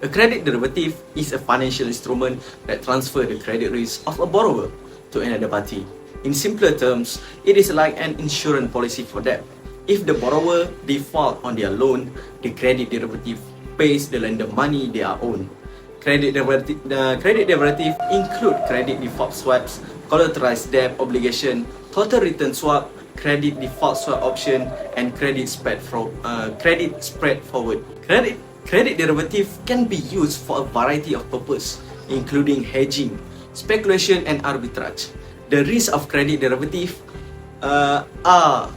A credit derivative is a financial instrument that transfers the credit risk of a borrower to another party. In simpler terms, it is like an insurance policy for debt. If the borrower defaults on their loan, the credit derivative pays the lender money they are owed. The credit derivative include credit default swaps, collateralized debt obligation, total return swap, credit default swap option, and credit spread forward. Credit derivative can be used for a variety of purposes, including hedging, speculation, and arbitrage. The risks of credit derivative are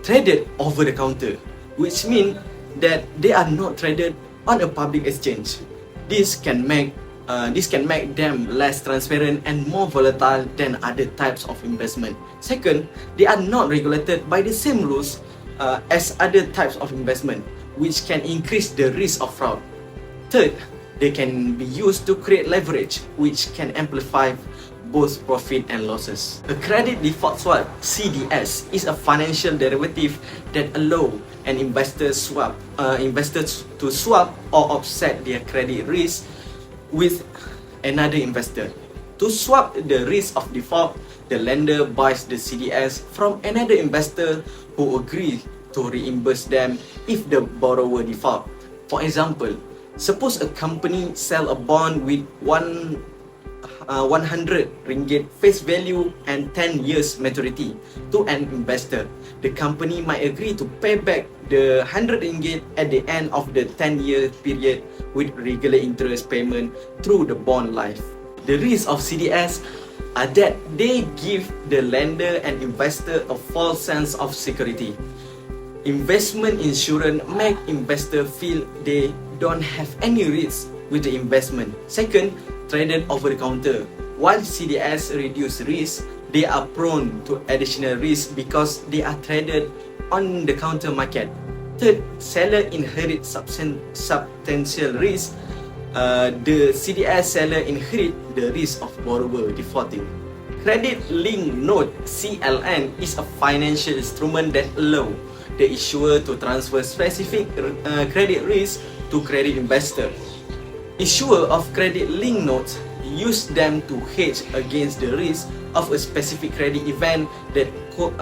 traded over the counter, which means that they are not traded on a public exchange. This can make them less transparent and more volatile than other types of investment. Second, they are not regulated by the same rules as other types of investment, which can increase the risk of fraud. Third, they can be used to create leverage, which can amplify both profit and losses. A credit default swap (CDS) is a financial derivative that allows an investor to swap or offset their credit risk with another investor. To swap the risk of default, the lender buys the CDS from another investor who agrees to reimburse them if the borrower default. For example, suppose a company sell a bond with 100 ringgit face value and 10 years maturity to an investor. The company might agree to pay back the 100 ringgit at the end of the 10-year period with regular interest payment through the bond life. The risks of CDS are that they give the lender and investor a false sense of security. Investment insurance make investors feel they don't have any risk with the investment. Second, traded over the counter. While CDS reduce risk, they are prone to additional risk because they are traded on the counter market. Third, seller inherit substantial risk. The CDS seller inherit the risk of borrower defaulting. Credit-linked note (CLN) is a financial instrument that allows the issuer to transfer specific credit risk to credit investor. Issuer of credit-linked notes use them to hedge against the risk of a specific credit event that could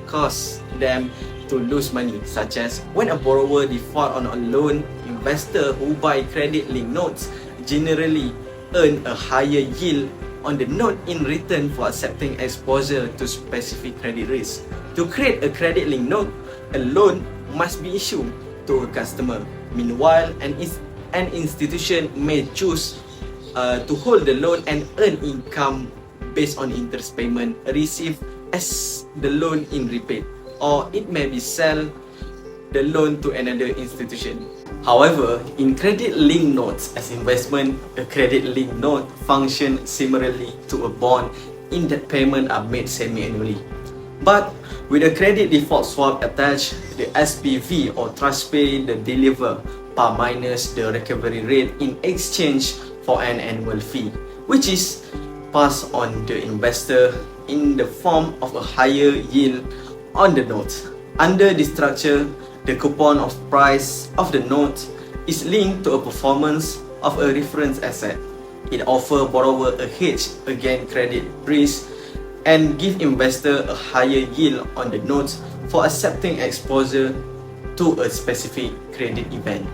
cause them to lose money, such as when a borrower default on a loan. Investor who buy credit-linked notes generally earn a higher yield on the note in return for accepting exposure to specific credit risk. To create a credit-linked note, a loan must be issued to a customer. Meanwhile, an institution may choose to hold the loan and earn income based on interest payment received as the loan in repaid, or it may be sell the loan to another institution. However, in credit-linked notes as investment, a credit-linked note functions similarly to a bond in that payments are made semi-annually. But with a credit default swap attached, the SPV or trust pay the deliver par minus the recovery rate in exchange for an annual fee, which is passed on the investor in the form of a higher yield on the note. Under this structure, the coupon of price of the note is linked to a performance of a reference asset. It offers borrower a hedge against credit risk and give investor a higher yield on the notes for accepting exposure to a specific credit event.